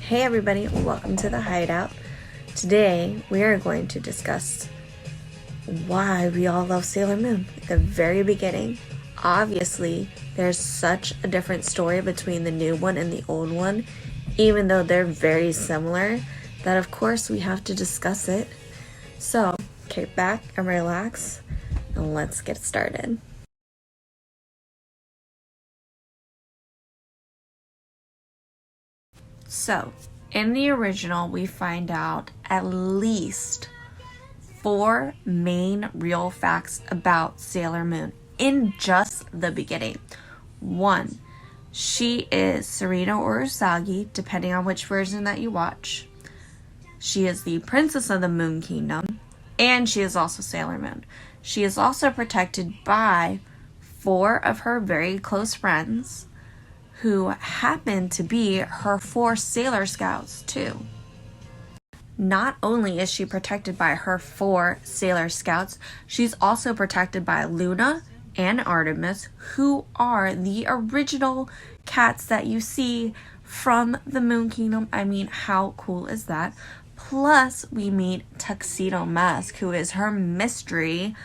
Hey everybody, welcome to the Hideout. Today we are going to discuss why we all love Sailor Moon at the very beginning. Obviously, there's such a different story between the new one and the old one, even though they're very similar, that of course we have to discuss it. So, kick back and relax, and let's get started. So, in the original, we find out at least 4 main real facts about Sailor Moon in just the beginning. 1, she is Serena or Usagi, depending on which version that you watch. She is the princess of the Moon Kingdom, and she is also Sailor Moon. She is also protected by 4 of her very close friends, who happen to be her 4 Sailor Scouts too. Not only is she protected by her 4 Sailor Scouts, she's also protected by Luna and Artemis, who are the original cats that you see from the Moon Kingdom. I mean, how cool is that? Plus, we meet Tuxedo Mask, who is her mystery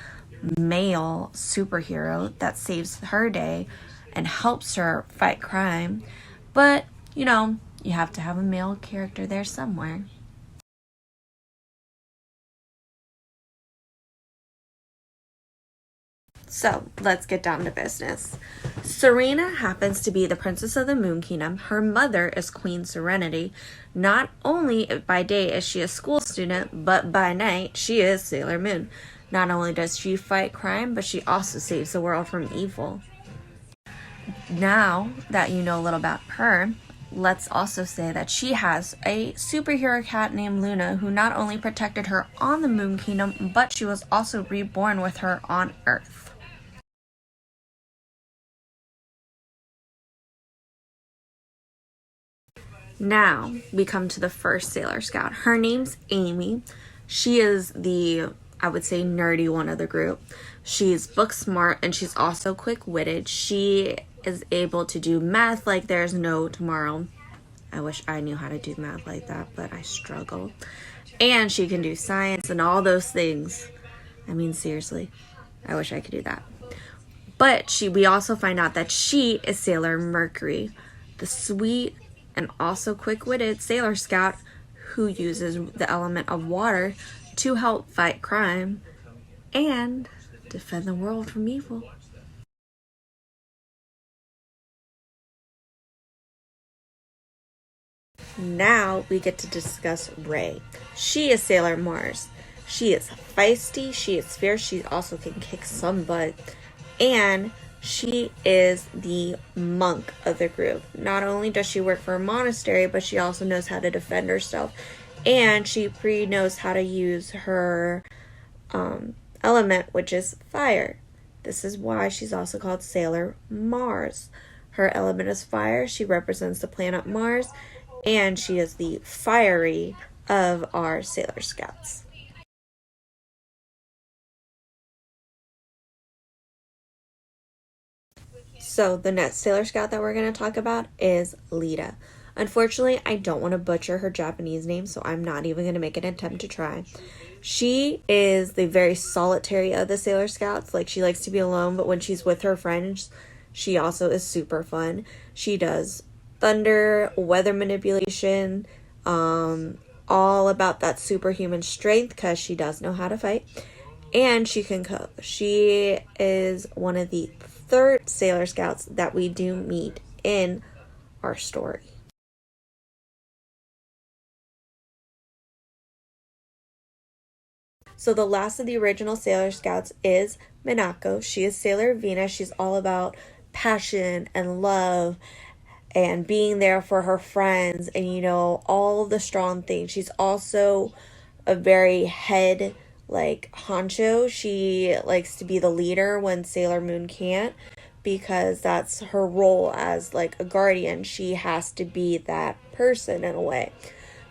male superhero that saves her day and helps her fight crime. But, you have to have a male character there somewhere. So, let's get down to business. Serena happens to be the princess of the Moon Kingdom. Her mother is Queen Serenity. Not only by day is she a school student, but by night she is Sailor Moon. Not only does she fight crime, but she also saves the world from evil. Now that you know a little about her, let's also say that she has a superhero cat named Luna, who not only protected her on the Moon Kingdom, but she was also reborn with her on Earth. Now we come to the first Sailor Scout. Her name's Amy. She is the, I would say, nerdy one of the group. She's book smart and she's also quick-witted. She is able to do math like there's no tomorrow. I wish I knew how to do math like that, but I struggle. And she can do science and all those things. I mean, seriously, I wish I could do that. But we also find out that she is Sailor Mercury, the sweet and also quick-witted Sailor Scout who uses the element of water to help fight crime and defend the world from evil. Now we get to discuss Ray. She is Sailor Mars. She is feisty, she is fierce, she also can kick some butt, and she is the monk of the group. Not only does she work for a monastery, but she also knows how to defend herself, and she knows how to use her element, which is fire. This is why she's also called Sailor Mars. Her element is fire. She represents the planet Mars, and she is the fiery of our Sailor Scouts. So the next Sailor Scout that we're going to talk about is Lita. Unfortunately, I don't want to butcher her Japanese name, so I'm not even going to make an attempt to try. She is the very solitary of the Sailor Scouts. Like, she likes to be alone, but when she's with her friends, she also is super fun. She does thunder, weather manipulation, all about that superhuman strength because she does know how to fight. And she can cook. She is one of the 3rd Sailor Scouts that we do meet in our story. So the last of the original Sailor Scouts is Minako. She is Sailor Venus. She's all about passion and love and being there for her friends and, all the strong things. She's also a very head, honcho. She likes to be the leader when Sailor Moon can't, because that's her role as, a guardian. She has to be that person in a way.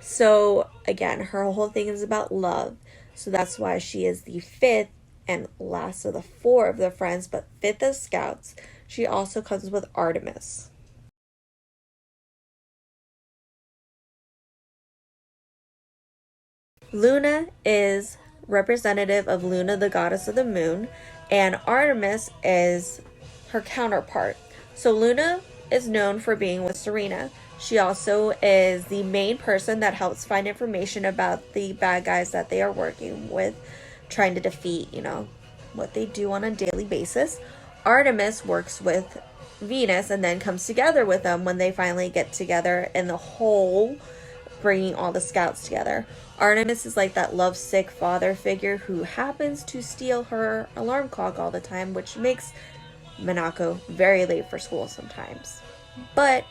So, again, her whole thing is about love. So that's why she is the 5th and last of the 4 of the friends, but 5th of Scouts. She also comes with Artemis. Luna is representative of Luna, the goddess of the moon, and Artemis is her counterpart. So Luna is known for being with Serena. She also is the main person that helps find information about the bad guys that they are working with, trying to defeat, what they do on a daily basis. Artemis works with Venus and then comes together with them when they finally get together in the whole, bringing all the scouts together. Artemis is like that lovesick father figure who happens to steal her alarm clock all the time, which makes Minako very late for school sometimes. But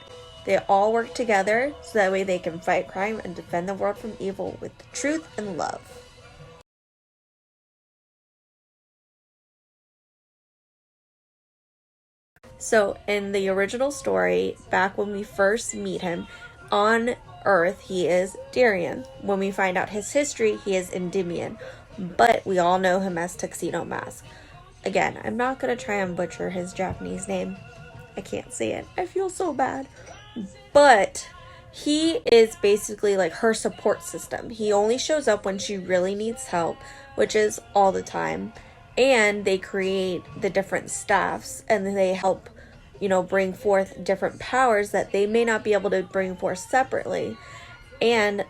they all work together so that way they can fight crime and defend the world from evil with truth and love. So in the original story, back when we first meet him on Earth, he is Darien. When we find out his history, he is Endymion, but we all know him as Tuxedo Mask. Again, I'm not going to try and butcher his Japanese name. I can't say it. I feel so bad. But he is basically like her support system. He only shows up when she really needs help, which is all the time. And they create the different staffs and they help, bring forth different powers that they may not be able to bring forth separately. And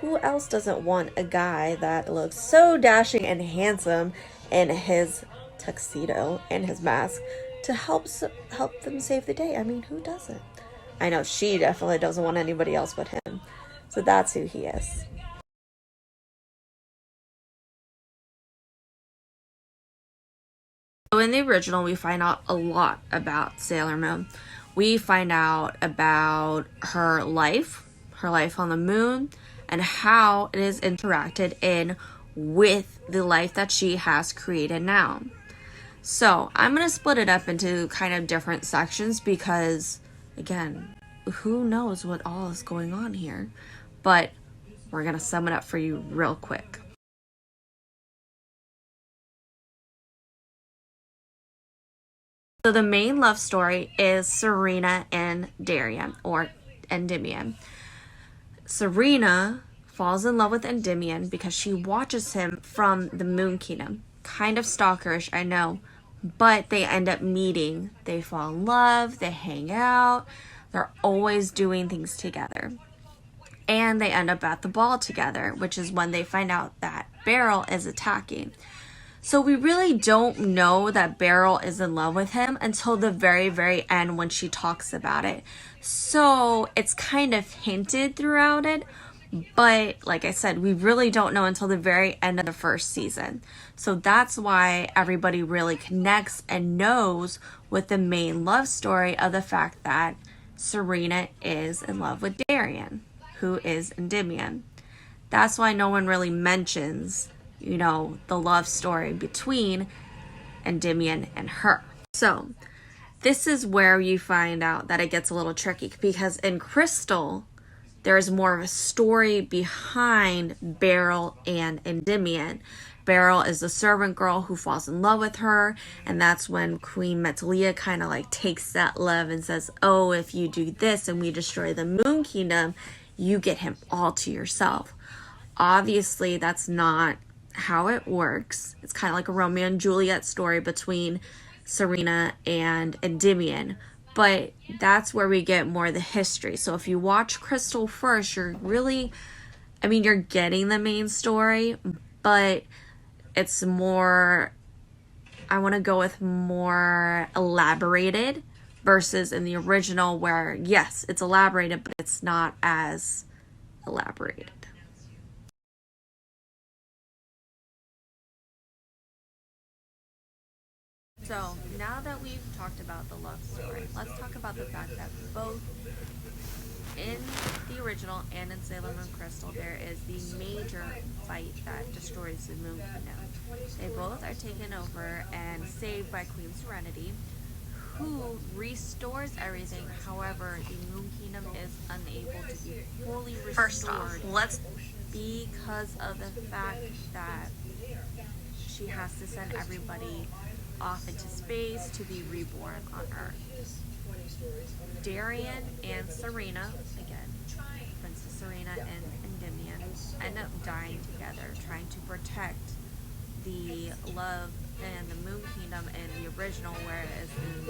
who else doesn't want a guy that looks so dashing and handsome in his tuxedo and his mask to help them save the day? I mean, who doesn't? I know she definitely doesn't want anybody else but him. So that's who he is. So in the original, we find out a lot about Sailor Moon. We find out about her life on the moon, and how it is interacted in with the life that she has created now. So I'm going to split it up into kind of different sections because, again, who knows what all is going on here. But we're going to sum it up for you real quick. So the main love story is Serena and Darien, or Endymion. Serena falls in love with Endymion because she watches him from the Moon Kingdom. Kind of stalkerish, I know, but they end up meeting. They fall in love, they hang out, they're always doing things together. And they end up at the ball together, which is when they find out that Beryl is attacking. So we really don't know that Beryl is in love with him until the very, very end when she talks about it. So it's kind of hinted throughout it, but like I said, we really don't know until the very end of the first season. So that's why everybody really connects and knows with the main love story of the fact that Serena is in love with Darien, who is Endymion. That's why no one really mentions the love story between Endymion and her. So this is where you find out that it gets a little tricky, because in Crystal, there is more of a story behind Beryl and Endymion. Beryl is the servant girl who falls in love with her, and that's when Queen Metalia kind of like takes that love and says, oh, if you do this and we destroy the Moon Kingdom, you get him all to yourself. Obviously, that's not how it works. It's kind of like a Romeo and Juliet story between Serena and Endymion, but that's where we get more of the history. So if you watch Crystal first, you're getting the main story, but it's more, I want to go with more elaborated versus in the original where, yes, it's elaborated, but it's not as elaborated. So now that we've talked about the love story, let's talk about the fact that both in the original and in Sailor Moon Crystal, there is the major fight that destroys the Moon Kingdom. They both are taken over and saved by Queen Serenity, who restores everything. However, the Moon Kingdom is unable to be fully restored. First off, because of the fact that she has to send everybody off into space to be reborn on Earth. Darien and Serena, again, Princess Serena and Endymion end up dying together, trying to protect the love and the Moon Kingdom in the original, whereas in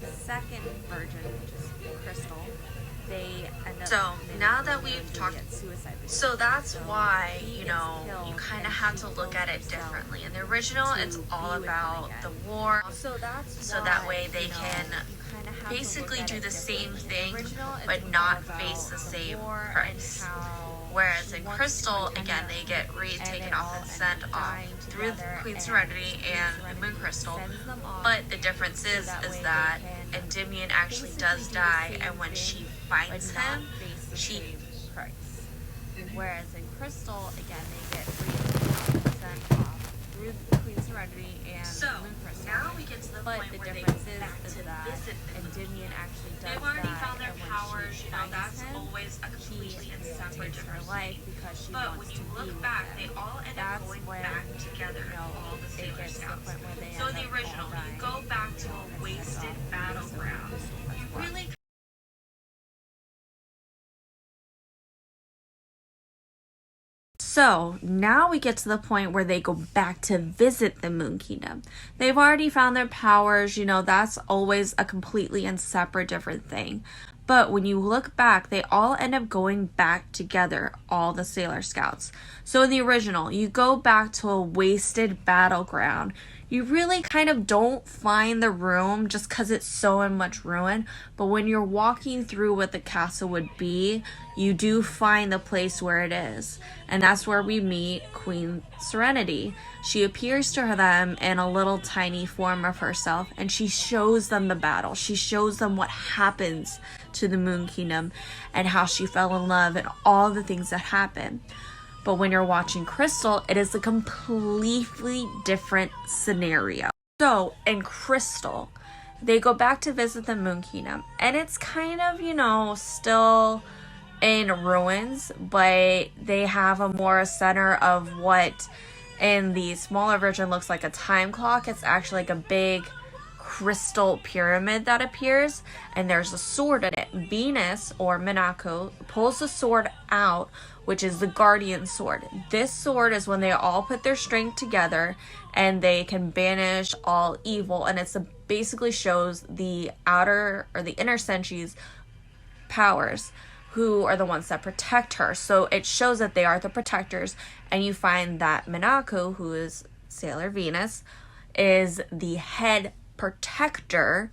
the second version, which is Crystal, they end up. So now that we've talked, suicide. so that's why, you know, you kind of have to look at it differently. In the original, it's all about the war, So that's so that way they can basically do the same thing, but not face the same price. Whereas in Crystal, again, they get taken off and sent off through Queen Serenity and the Moon Crystal. But the difference is that Endymion actually does die, and when she finds him, she... Whereas in Crystal, again, they get sent off through Queen Serenity and So, Moon Crystal. now we get to the But point the where they difference go back is to that visit them. Endymion actually does They've already die, found their and when powers, she you know, finds that's him, always a completely and separate takes her different life thing. because she But wants when to you be look with back, him. they all end up That's going when, back together, you know, all the it Sailor gets to the Scouts. point where they So end the up original, all you dying. go back to a wasted battleground. You really So now we get to the point where they go back to visit the Moon Kingdom. They've already found their powers, you know, that's always a completely and separate different thing. But when you look back, they all end up going back together, all the Sailor Scouts. So in the original, you go back to a wasted battleground. You really kind of don't find the room just because it's so in much ruin. But when you're walking through what the castle would be, you do find the place where it is. And that's where we meet Queen Serenity. She appears to them in a little tiny form of herself, and she shows them the battle. She shows them what happens to the Moon Kingdom and how she fell in love and all the things that happen. But when you're watching Crystal, it is a completely different scenario. So in Crystal, they go back to visit the Moon Kingdom, and it's kind of, you know, still in ruins, but they have a more center of what in the smaller version looks like a time clock. It's actually like a big crystal pyramid that appears, and there's a sword in it. Venus, or Minako, pulls the sword out, which is the guardian sword. This sword is when they all put their strength together and they can banish all evil, and it's basically shows the outer or the inner sentries powers, who are the ones that protect her. So it shows that they are the protectors, and you find that Minako, who is Sailor Venus, is the head protector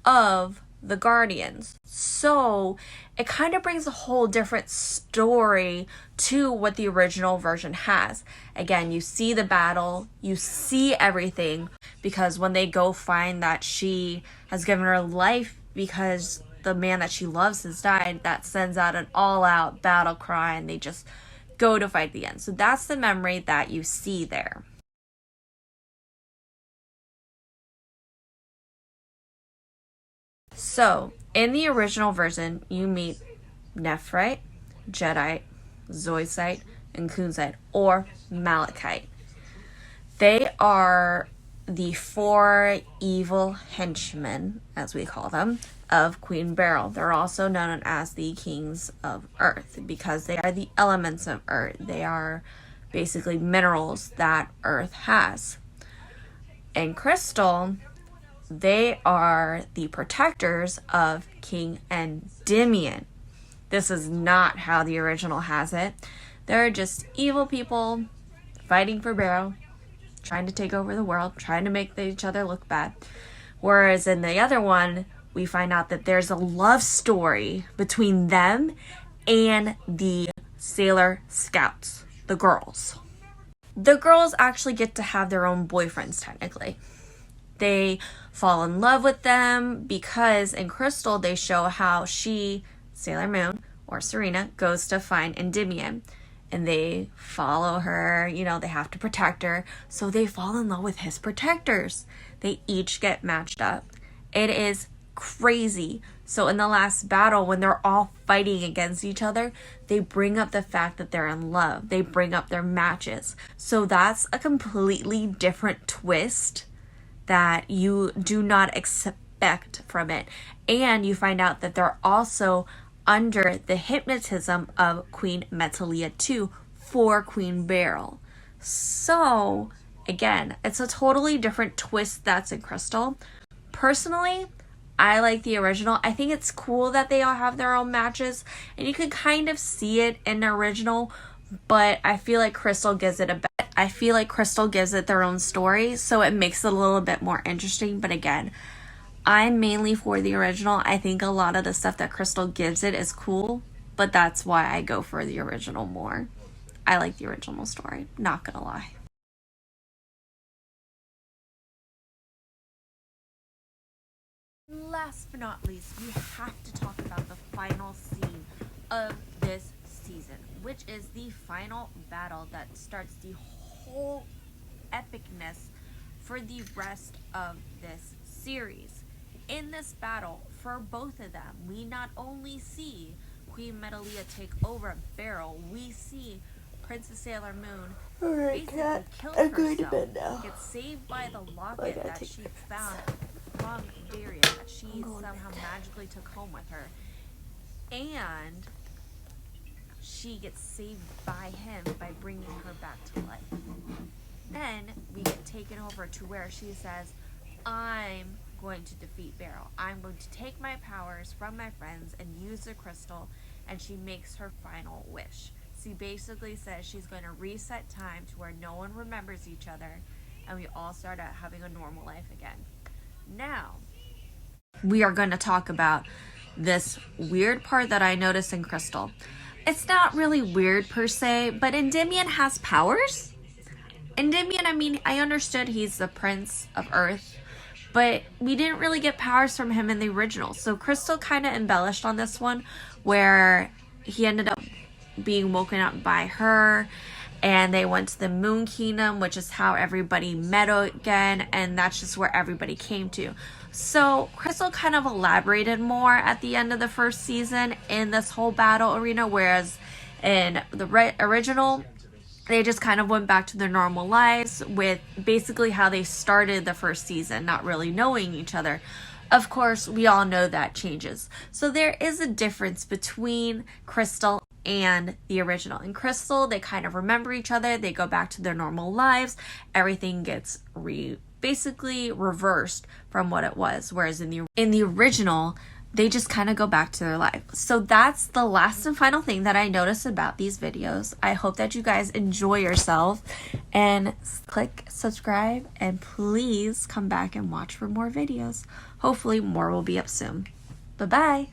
of the Guardians. So it kind of brings a whole different story to what the original version has. Again, you see the battle, you see everything, because when they go find that she has given her life because the man that she loves has died, that sends out an all-out battle cry, and they just go to fight the end. So that's the memory that you see there. So, in the original version, you meet Nephrite, Jedi, Zoisite, and Kunzite, or Malachite. They are the 4 evil henchmen, as we call them, of Queen Beryl. They're also known as the Kings of Earth because they are the elements of Earth. They are basically minerals that Earth has. In Crystal, they are the protectors of King Endymion. This is not how the original has it. They're just evil people fighting for Beryl, trying to take over the world, trying to make each other look bad. Whereas in the other one, we find out that there's a love story between them and the Sailor Scouts, the girls. The girls actually get to have their own boyfriends, technically. They fall in love with them because in Crystal, they show how she, Sailor Moon, or Serena, goes to find Endymion. And they follow her, you know, they have to protect her. So they fall in love with his protectors. They each get matched up. It is crazy. So in the last battle, when they're all fighting against each other, they bring up the fact that they're in love. They bring up their matches. So that's a completely different twist that you do not expect from it. And you find out that they're also under the hypnotism of Queen Metalia II for Queen Beryl. So, again, it's a totally different twist that's in Crystal. Personally, I like the original. I think it's cool that they all have their own matches, and you can kind of see it in the original, but I feel like Crystal gives it their own story, so it makes it a little bit more interesting. But again, I'm mainly for the original. I think a lot of the stuff that Crystal gives it is cool, but that's why I go for the original more. I like the original story, not gonna lie. Last but not least, we have to talk about the final scene of this season, which is the final battle that starts the whole epicness for the rest of this series. In this battle, for both of them, we not only see Queen Metalia take over Beryl, we see Princess Sailor Moon basically kill herself, get saved by the locket that she found from Darius, that she somehow magically took home with her, and she gets saved by him by bringing her back to life. Then we get taken over to where she says, I'm going to defeat Beryl. I'm going to take my powers from my friends and use the crystal, and she makes her final wish. She basically says she's going to reset time to where no one remembers each other, and we all start out having a normal life again. Now, we are going to talk about this weird part that I noticed in Crystal. It's not really weird per se, but Endymion has powers. Endymion, I mean, I understood he's the Prince of Earth, but we didn't really get powers from him in the original. So Crystal kind of embellished on this one, where he ended up being woken up by her, and they went to the Moon Kingdom, which is how everybody met again, and that's just where everybody came to. So Crystal kind of elaborated more at the end of the first season in this whole battle arena, whereas in the original, they just kind of went back to their normal lives with basically how they started the first season, not really knowing each other. Of course, we all know that changes. So there is a difference between Crystal and the original. In Crystal, they kind of remember each other, they go back to their normal lives, everything gets basically reversed from what it was, whereas in the original, they just kind of go back to their life. So that's the last and final thing that I noticed about these videos. I hope that you guys enjoy yourself, and click subscribe, and please come back and watch for more videos. Hopefully more will be up soon. Bye-bye.